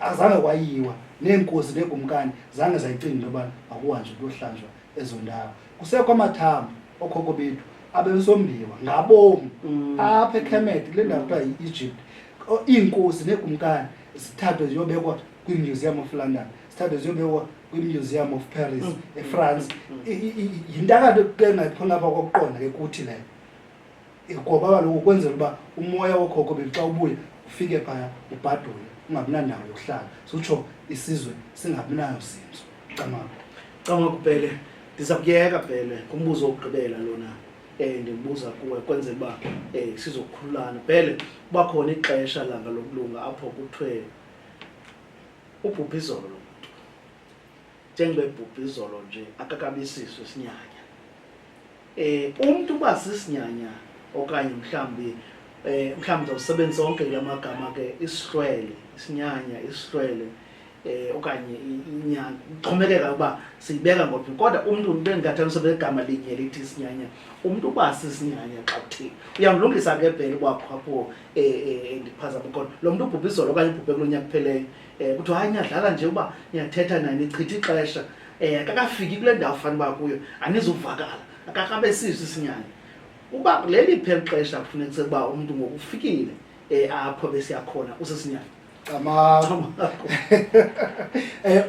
Speaker 6: azange kwayiwa neenkosi neegumkani zange zayicinga into yobana akuhanjwe kuyohlanjwa ezo ndawo kusekho amathambo okhokho bethu abesombiwa ngabomi apha eKhemet kule ndawo kuthiwa yi-Egypt iinkosi neegumkani zithathwe ziyobekwa kwi-Museum of London zithathwe ziyobekwa kwi-Museum of Paris eFrance yintakatho ke ngapha ngapha kokuqonda ke kuthi leyo ngoba kaloku ukwenzela uba umoya wokhokho bethu xa ubuye ufike phaya ubhadule ungabi nandawo yokuhlala sutsho isizwe singabi nayo zinzo camako
Speaker 5: Bhele ndiza kuyeka Bhele kumbuzo wokugqibela lona ndimbuza kuwe kwenzela uba sizokhululana phele kuba khona ixesha langa lokulunga apho kuthiwe ubhubhizolo njengebhubhizolo nje akakabisiswe sinyanya. Umuntu uba sisinyanya okanye mhlawumbi uzawusebenzisa onke la magama ke isihlwele, isinyanya, isihlwele okanye inyanga kuxhomekeka uba siyibeka ngophi kodwa umuntu bengathi usebenzisa igama linye lithi isinyanya umuntu uba sisinyanya xa kuthini uyamlungisa ke bhele kwakho apho ndiphazama kodwa lo muntu ubhubhizolo okanye ubhubhe kulo nyaka kupheleyo kuthiwa hayi niyadlala nje uba niyathetha naye nichitha ixesha akakafiki kule ndawo fanele uba kuyo anizuvakala akakabe siso isinyanya uba leli phela ixesha kufuneka ukuba umuntu ngokufikile apho besiyakhona usesinyanya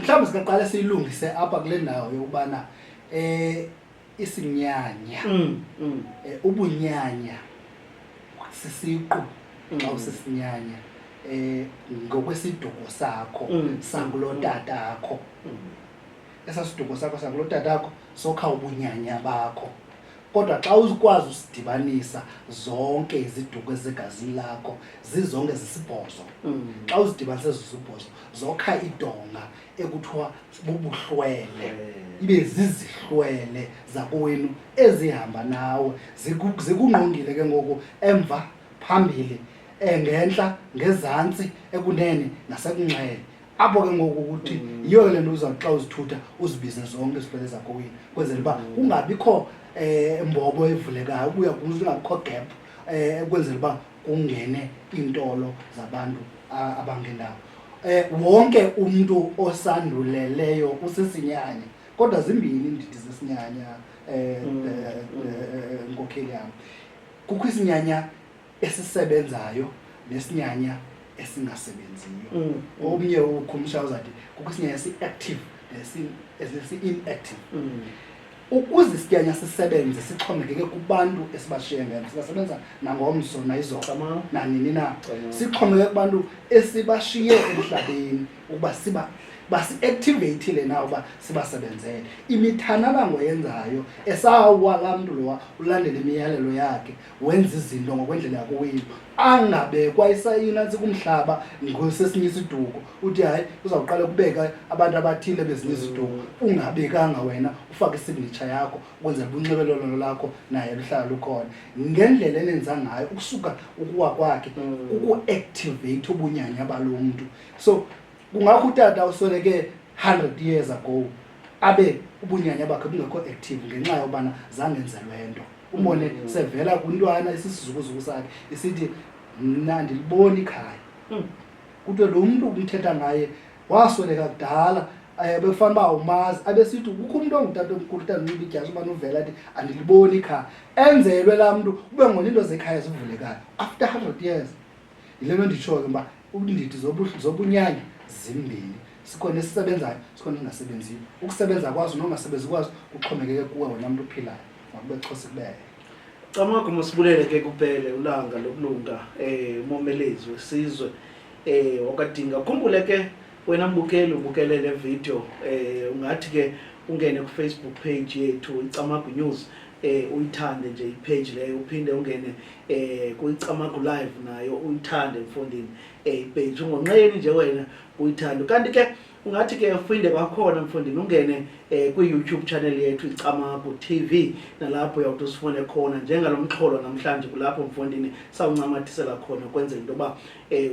Speaker 6: mhlawumbi singaqala siyilungise apha kule ndawo yokubana isinyanya ubunyanya sisiqu xa usisinyanya ngokwesiduko sakho sakulotatakho esasiduko sakho sakulotatakho sokha ubunyanya bakho kodwa xa uzikwazi usidibanisa zonke iziduko ezegazini lakho zizonke zisibhozo xa uzidibanise zisibhozo zokha idonga ekuthiwa bubuhlwele ibe zizihlwele zakowenu ezihamba nawe zikungqongile ke ngoku emva phambili ngenhla ngezantsi ekunene nasekunxele apho ke ngoku ukuthi yiyo le nto uzawuthi xa uzithutha uzibize zonke izihlwele zakowenu kwenzela uba kungabikho mbobo evulekayo ubuya kungabikho gap kwenzela uba kungene iintolo zabantu abangendawo. Wonke umuntu osanduleleyo usisinyanya kodwa zimbini indidi zesinyanya nkokheli yami. Kukho isinyanya esisebenzayo nesinyanya esingasebenziyo. Omnye ukhumsha uzathi kukho isinyanya esi-active nesi-inactive. Ukuze isinyanya sisebenze sixhomekeke kubantu esibashiye ngento singasebenza nangomso nayizolo nanini na sixhomekeke kubantu esibashiye emhlabeni ukuba basi-activate na uba sibasebenzele imithananango yenzayo esawa laa mntu lowa ulandele imiyalelo yakhe wenza izinto ngokwendlela yakowenu angabekwa isayinantsi kumhlaba ngosesinye isiduko uthi hayi uzawuqala ukubeka abantu abathile bezinye iziduko ungabekanga wena ufake isignature yakho ukwenzela ubunxibelelwano lakho naye luhlala lukhona ngendlela enenza ngayo ukusuka ukuwa kwakhe uku-activate ubunyanya balo mntu. So kungakho utata usweleke 100 years ago abe ubunyanya bakhe bungekho active ngenxa yobana zangenzelwe nto ubone sevela kuntwana isisizukuzuku sakhe isithi mna ndilibona ikhaya kuthiwe lo mntu umthetha ngaye wasweleka kudala bekufanele uba umazi abesithi kukho umntu ongutata omkhulu utata unxiba idyasi ubana uvela athi andiliboni ikhaya enzelwe laa mntu kube ngona into zekhaya zivulekayo after 100 years. Yile nto nditsho ke uba indidi zobunyanya zimbini sikhona esisebenzayo sikhona esingasebenziyo ukusebenza kwazo nongasebenzi kwazo kuxhomekeke kuwe wena mntu uphilayo makube xhosa kubeke
Speaker 5: Camako masibulele ke kuphele ulanga lokulunga Momelezi Wesizwe okaDinga khumbule ke wena mbukeli ubukele le video ungathi ke ungene ku Facebook page yethu iCamako News uyithande nje ipage leyo uphinde ungene kuiCamako live nayo uyithande mfondini page ungonqeni nje wena uyithanda kanti ke ungathi ke ufinde kwakhona mfondini ungene ku-YouTube channel yethu iCamako TV nalapho uyawuthi usifune khona njengalomxholo namhlanje kulapho mfondini sawuncamathisela khona kwenzela into yoba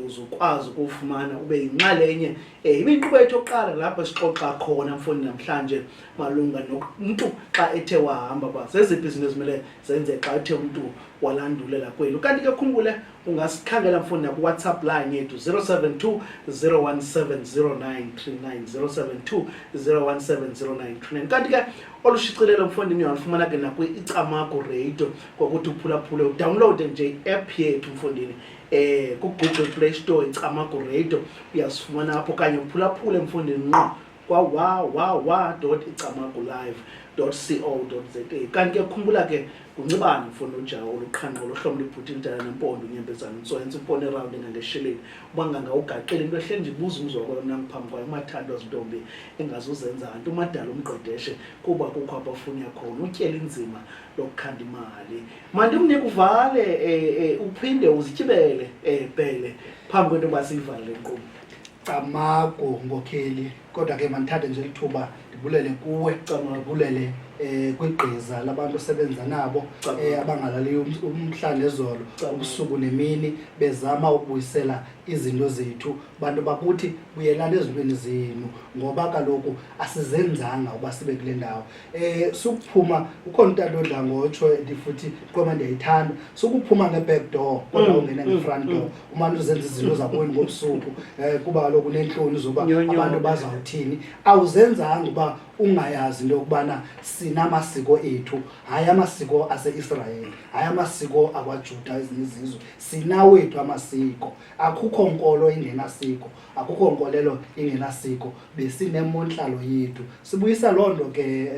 Speaker 5: uzokwazi ukufumana ube yinxalenye inkqubo yethu yokuqala lapho sixoxa khona mfondini namhlanje malunga nomuntu xa ethe wahamba ba zeziphi izinto ezimele zenze xa ethe umuntu walandulela kwenu kanti ke khumbule ungasikhangela mfondini ku WhatsApp line yethu 072 0170939 072 0170939 kanti ke olushicilelo mfondini uyalifumana ke nakwi iCamako Radio ngokuthi uphulaphule udownload nje app yethu mfondini ku Google Play Store iCamako Radio uyasifumana apho kanye uphulaphule mfondini ngqo kwa wa.icamako live kanti ke khumbula ke kuncibane mfana ujawo luqhanqo lohlomo libhuti indala nempondo unyembezana intswenze upone around engangesheleni uba ngangawugaqile into ehle nje ibuza umzwa kwona ngaphambi kwayo umathandwa zintombi engazuzenza nto umadala umqedeshe kuba kukho abafuna khona utyela inzima lokukhanda imali manje umnike uvale uphinde uzityibele bhele phambi kwento basiyivale lenkqubo
Speaker 6: Camago ngokheli kodwa ke mandithathe nje lithuba ndibulele kuwe ndibulele kwigqiza labantu osebenza nabo abangalali umhla nezolo ubusuku nemini bezama ukubuyisela izinto zethu bantu bakuthi buyelana ezintweni zenu ngoba kaloku asizenzanga uba sibe kule ndawo sukuphuma ukhona untando odlangotsho ndifuthi qoma ndiyayithanda sukuphuma ngeback door kodwa ungena ngefront door umane uzenza izinto zakweni ngobusuku kuba kaloku nenhloni zoba abantu bazawuthini awuzenzanga uba ungayazi into yokubana sinamasiko ethu hayi amasiko ase-Israel hayi amasiko akwaJuda ezinye izizwe sinawethu amasiko akukho nkolo ingenasiko akukho nkolelo ingenasiko besinemonhlalo yethu sibuyisa loo nto ke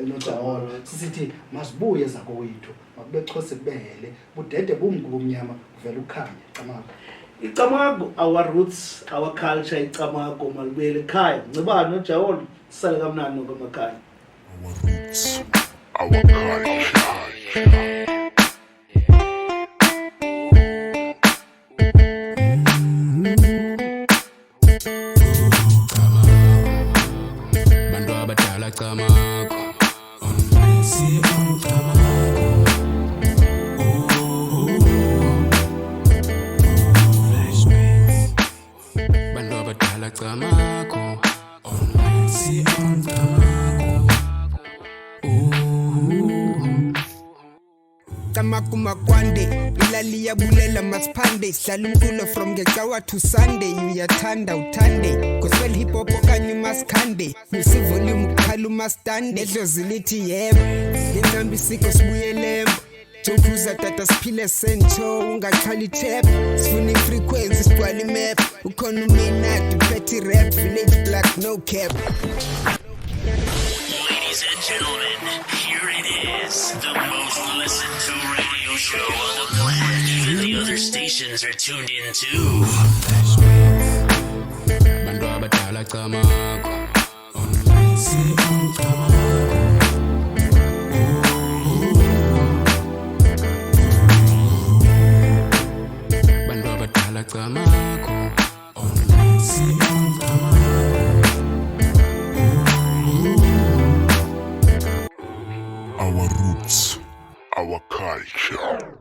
Speaker 6: noJawolo sisithi masibuye zakowethu makubexhose kubehele budede bumnyama kuvela ukhanya Camago
Speaker 5: Icamago our roots our culture icamago malibuyele ekhaya ncibane noJawolo sale kamnandi ngomakhaya
Speaker 1: Our roots, our culture.
Speaker 2: Bantu abadala Camago Umlisi Camago Bantu abadala Camago Umlisi Camago
Speaker 3: Camago makwande ilali yabulela masiphande sihlala umculo from ngecawa to Sunday uyathanda uthande gospel hip hop okanye masikhande usivolume ukhala umastande edlozi lithi yebo inqambi siko sibuyelembo Jokuza tata siphile sento ungaxhali tap sifuna ifrequency sigcwala imap ukhona uminati petty rap village black no cap
Speaker 4: Ladies and gentlemen, here it is, the most listened to radio show on the planet. Even the other stations are tuned in too.
Speaker 2: Bantu abadala Camago Umlisi Camago Bantu abadala Camago Umlisi Camago
Speaker 1: Our roots, our culture.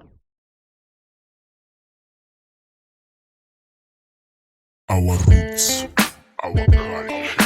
Speaker 1: Our roots, our culture.